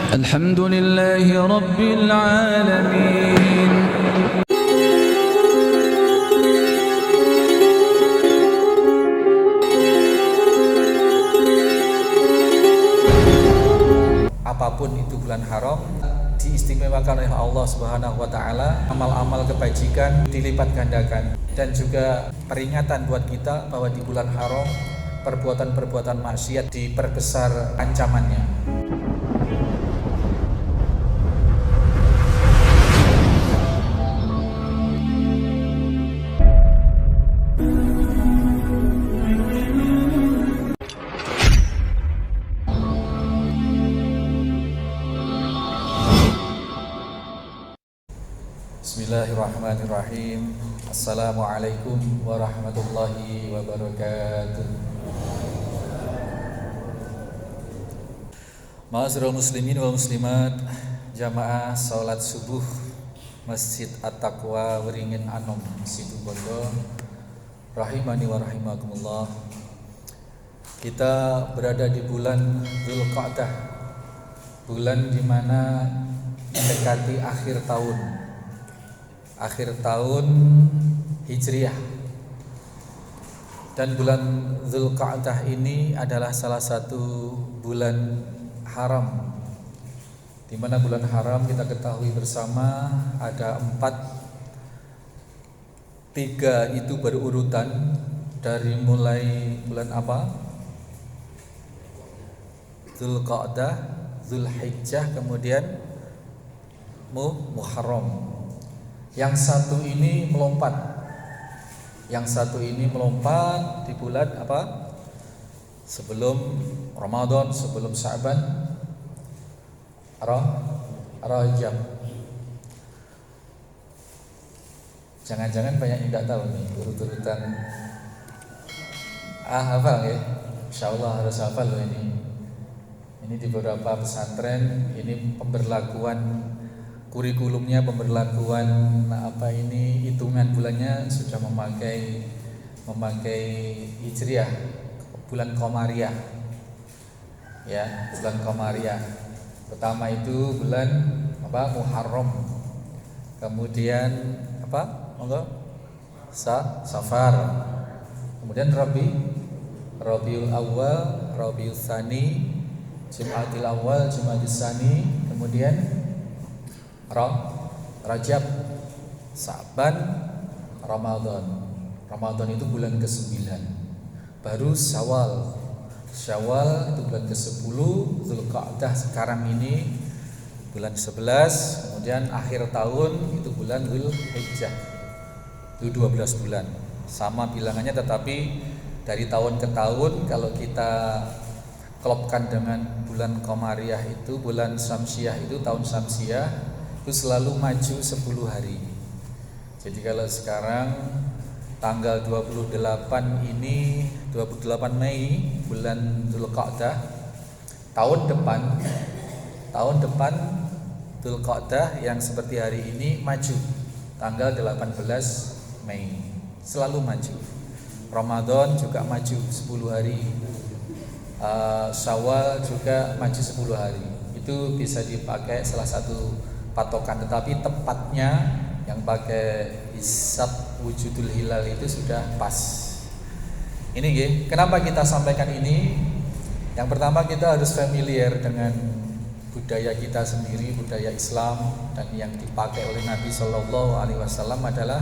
الحمد لله رب العالمين. Apapun itu bulan haram diistimewakan oleh Allah Subhanahu wa taala, amal-amal kebajikan dilipat gandakan, dan juga peringatan buat kita bahwa di bulan haram perbuatan-perbuatan maksiat diperbesar ancamannya. Bismillahirrahmanirrahim. Assalamualaikum warahmatullahi wabarakatuh. Ma'asyiral muslimin wal muslimat, jamaah salat subuh Masjid At-Taqwa Waringin Anom Situbondo, rahimani wa rahimakumullah. Kita berada di bulan Dzulqa'dah, bulan di mana mendekati akhir tahun Hijriah. Dan bulan Dzulqa'dah ini adalah salah satu bulan haram, di mana bulan haram kita ketahui bersama ada 3 itu berurutan, dari mulai bulan apa? Dzulqa'dah, Dzulhijjah, kemudian Muharram. Yang satu ini melompat di bulan apa? Sebelum Ramadan, sebelum Sya'ban, Rajab. Jangan-jangan banyak yang tidak tahu nih urut-urutan. Hafal ya? Insyaallah harus hafal loh ini. Ini di beberapa pesantren ini pemberlakuan kurikulumnya, pemberlakuan hitungan bulannya sudah memakai Hijriah, bulan Qamariyah. Ya, bulan Qamariyah. Pertama itu bulan Muharram. Kemudian Safar. Kemudian Rabiul Awal, Rabiul Tsani, Jumadil Awal, Jumadil Tsani, kemudian Rajab, Sa'ban, Ramadan. Ramadan itu bulan ke-9. Baru Syawal itu bulan ke-10. Dzulqa'dah sekarang ini bulan 11. Kemudian akhir tahun itu bulan Dzulhijjah. Itu 12 bulan. Sama bilangannya, tetapi dari tahun ke tahun kalau kita klopkan dengan bulan Qamariyah itu, bulan Syamsiah itu, tahun Syamsiah itu selalu maju 10 hari. Jadi kalau sekarang tanggal 28 Mei bulan Dzulqa'dah, tahun depan Dzulqa'dah yang seperti hari ini maju tanggal 18 Mei, selalu maju. Ramadan juga maju 10 hari. Syawal juga maju 10 hari. Itu bisa dipakai salah satu patokan, tetapi tepatnya yang pakai hisab wujudul hilal itu sudah pas. Ini kenapa kita sampaikan ini? Yang pertama, kita harus familiar dengan budaya kita sendiri, budaya Islam, dan yang dipakai oleh Nabi Shallallahu Alaihi Wasallam adalah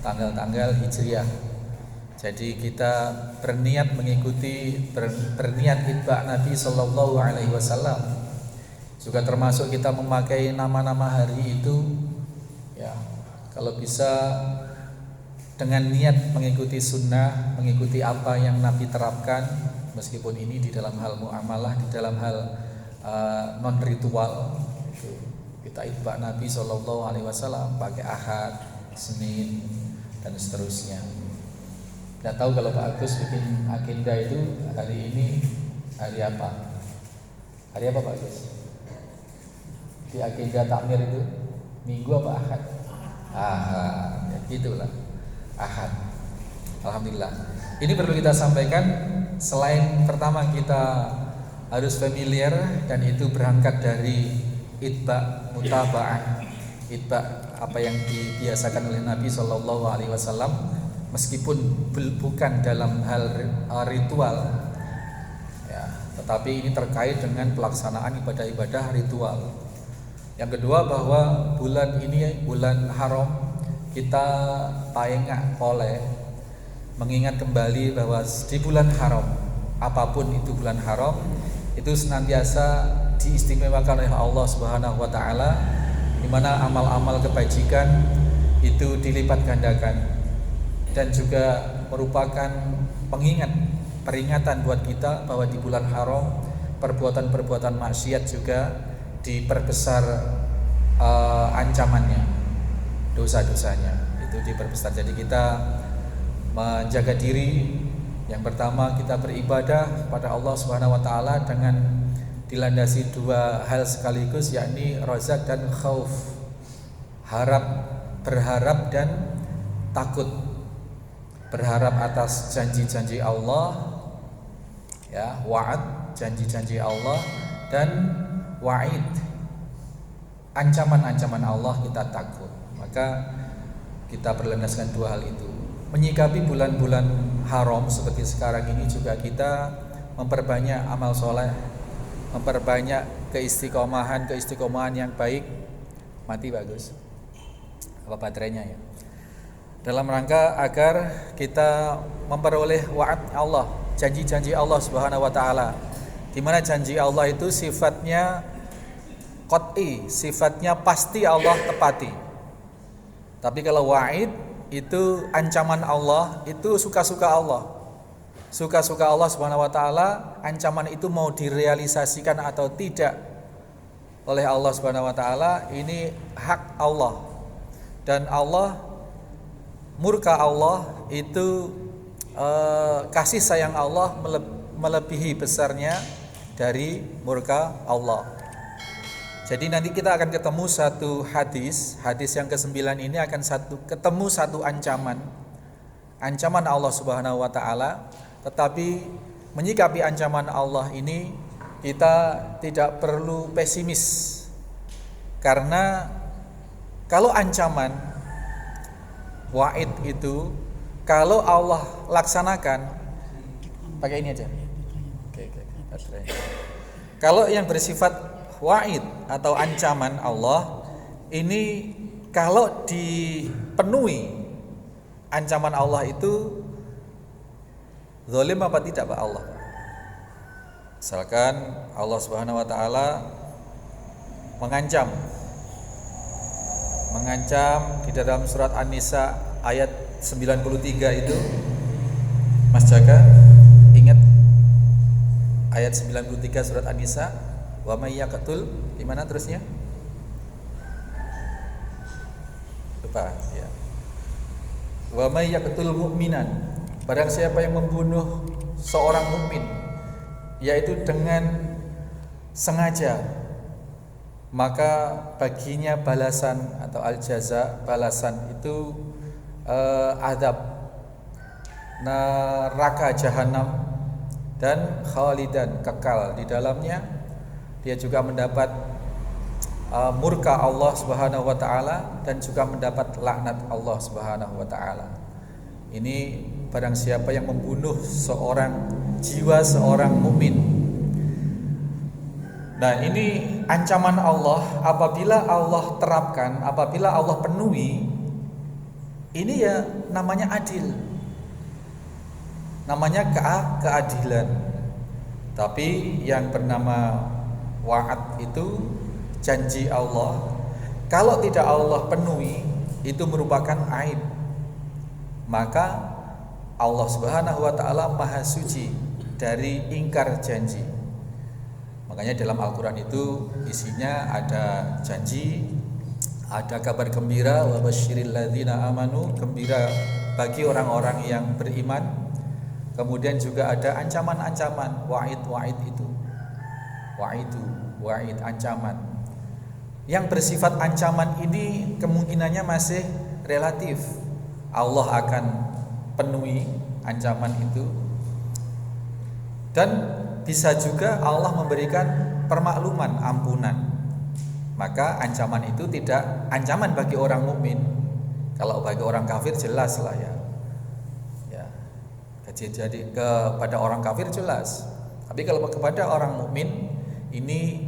tanggal-tanggal Hijriah. Jadi kita berniat berniat itba' Nabi Shallallahu Alaihi Wasallam. Juga termasuk kita memakai nama-nama hari itu, ya, kalau bisa dengan niat mengikuti sunnah, mengikuti apa yang Nabi terapkan, meskipun ini di dalam hal muamalah, di dalam hal non ritual. Kita itba' Nabi Shallallahu Alaihi Wasallam pakai Ahad, Senin, dan seterusnya. Tidak tahu kalau Pak Agus bikin agenda itu hari ini hari apa? Hari apa Pak Agus? Di agenda takmir itu Minggu apa Ahad? Ahad, ya gitulah, Ahad. Alhamdulillah. Ini perlu kita sampaikan. Selain pertama kita harus familiar, dan itu berangkat dari itba mutaba'ah, itba apa yang dibiasakan oleh Nabi Shallallahu Alaihi Wasallam, meskipun bukan dalam hal ritual, ya, tetapi ini terkait dengan pelaksanaan ibadah-ibadah ritual. Yang kedua, bahwa bulan ini bulan haram, kita paengak oleh mengingat kembali bahwa di bulan haram, apapun itu bulan haram, itu senantiasa diistimewakan oleh Allah Subhanahu wa taala, di mana amal-amal kebajikan itu dilipat gandakan, dan juga merupakan peringatan buat kita bahwa di bulan haram perbuatan-perbuatan maksiat juga diperbesar, ancamannya, dosa-dosanya itu diperbesar. Jadi kita menjaga diri. Yang pertama, kita beribadah kepada Allah Subhanahu wa taala dengan dilandasi dua hal sekaligus, yakni rozak dan khauf, berharap dan takut. Berharap atas janji-janji Allah, ya, wa'ad, janji-janji Allah, dan wa'id, ancaman-ancaman Allah, kita takut. Maka kita berlandaskan dua hal itu. Menyikapi bulan-bulan haram seperti sekarang ini juga kita memperbanyak amal soleh, memperbanyak keistiqomahan yang baik. Mati bagus, apa baterainya ya, dalam rangka agar kita memperoleh wa'ad Allah, janji-janji Allah Subhanahu wa taala, di mana janji Allah itu sifatnya qat'i, sifatnya pasti Allah tepati. Tapi kalau wa'id itu ancaman Allah, itu suka-suka Allah. Suka-suka Allah Subhanahu wa taala, ancaman itu mau direalisasikan atau tidak oleh Allah Subhanahu wa taala, ini hak Allah. Dan Allah, murka Allah itu, kasih sayang Allah melebihi besarnya dari murka Allah. Jadi nanti kita akan ketemu satu hadis yang ke-9 ini akan ketemu satu ancaman Allah Subhanahu wa taala. Tetapi menyikapi ancaman Allah ini, kita tidak perlu pesimis, karena kalau ancaman wa'id itu kalau Allah laksanakan, pakai ini aja. Oke. Kalau yang bersifat wa'id atau ancaman Allah ini, kalau dipenuhi ancaman Allah itu, zalim apa tidak Pak Allah? Misalkan Allah Subhanahu wa taala mengancam di dalam surat An-Nisa ayat 93 itu, Mas Jaka ingat ayat 93 surat An-Nisa, wa may yaqtul, di mana terusnya? Lupa ya. Wa may yaqtul mu'minan, barang siapa yang membunuh seorang mukmin, yaitu dengan sengaja, maka baginya balasan atau al-jaza, balasan itu azab neraka jahanam, dan khalidan, kekal di dalamnya. Dia juga mendapat murka Allah Subhanahu wa taala, dan juga mendapat laknat Allah Subhanahu wa taala. Ini barang siapa yang membunuh jiwa seorang mukmin. Nah, ini ancaman Allah. Apabila Allah terapkan, apabila Allah penuhi, ini ya namanya adil, namanya keadilan. Tapi yang bernama wa'ad itu janji Allah, kalau tidak Allah penuhi, itu merupakan aib. Maka Allah Subhanahu wa taala Maha Suci dari ingkar janji. Makanya dalam Al-Qur'an itu isinya ada janji, ada kabar gembira, wa basyiril ladzina amanu, gembira bagi orang-orang yang beriman. Kemudian juga ada ancaman-ancaman, wa'id itu. Wa'id ancaman. Yang bersifat ancaman ini kemungkinannya masih relatif. Allah akan penuhi ancaman itu. Dan bisa juga Allah memberikan permakluman, ampunan. Maka ancaman itu tidak ancaman bagi orang mukmin. Kalau bagi orang kafir jelas lah ya. Jadi kepada orang kafir jelas. Tapi kalau kepada orang mukmin ini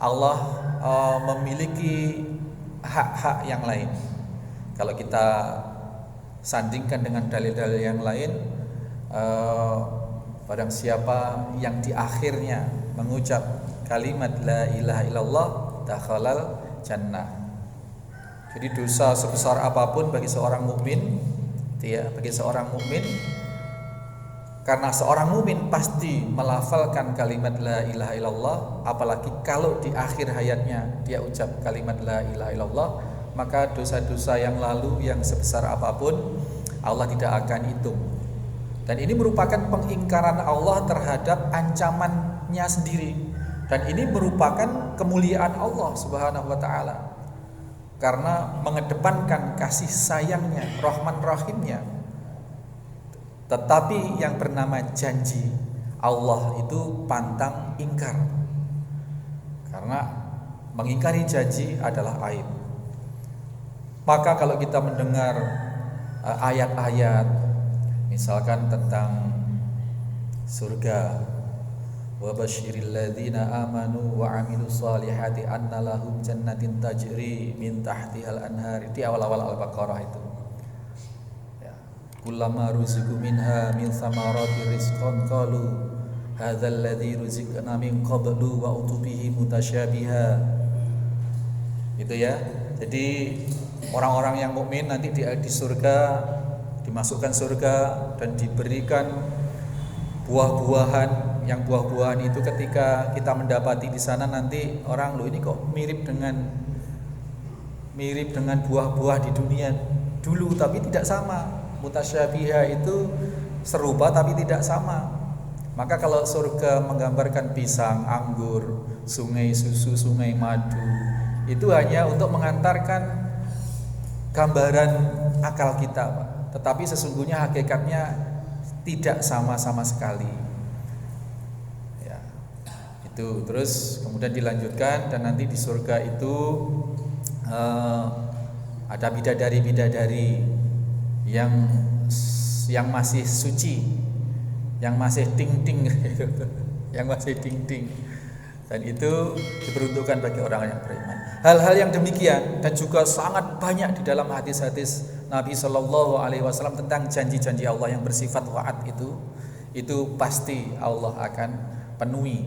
Allah memiliki hak-hak yang lain. Kalau kita sandingkan dengan dalil-dalil yang lain, barang siapa yang di akhirnya mengucap kalimat la ilaha illallah dakhalal jannah. Jadi dosa sebesar apapun bagi seorang mukmin, bagi seorang mukmin, karena seorang mukmin pasti melafalkan kalimat la ilaha illallah, apalagi kalau di akhir hayatnya dia ucap kalimat la ilaha illallah, maka dosa-dosa yang lalu yang sebesar apapun Allah tidak akan hitung. Dan ini merupakan pengingkaran Allah terhadap ancamannya sendiri. Dan ini merupakan kemuliaan Allah Subhanahu wa taala. Karena mengedepankan kasih sayangnya, Rahman Rahimnya. Tetapi yang bernama janji Allah itu pantang ingkar. Karena mengingkari janji adalah aib. Maka kalau kita mendengar ayat-ayat misalkan tentang surga, wa basyiril ladzina amanu wa amilus solihati anna lahum jannatin tajri min tahtihal anhar, di awal-awal Al-Baqarah itu. Kullama ruziqu minha min samarati rizqan qalu hadzal ladzi ruziqna min qablu wa utubihi mutasyabiha. Itu ya. Jadi orang-orang yang mukmin nanti di surga, dimasukkan surga dan diberikan buah-buahan, yang buah-buahan itu ketika kita mendapati di sana nanti orang, loh ini kok mirip dengan buah-buah di dunia dulu, tapi tidak sama. Mutasyabiha itu serupa tapi tidak sama. Maka kalau surga menggambarkan pisang, anggur, sungai susu, sungai madu, itu hanya untuk mengantarkan gambaran akal kita, Pak. Tetapi sesungguhnya hakikatnya tidak sama-sama sekali. Ya, itu terus kemudian dilanjutkan, dan nanti di surga itu ada bidadari-bidadari yang masih suci, yang masih ting-ting yang masih ting-ting, dan itu diperuntukkan bagi orang yang beriman. Hal-hal yang demikian dan juga sangat banyak di dalam hadis-hadis Nabi Shallallahu Alaihi Wasallam tentang janji-janji Allah yang bersifat wa'ad itu pasti Allah akan penuhi.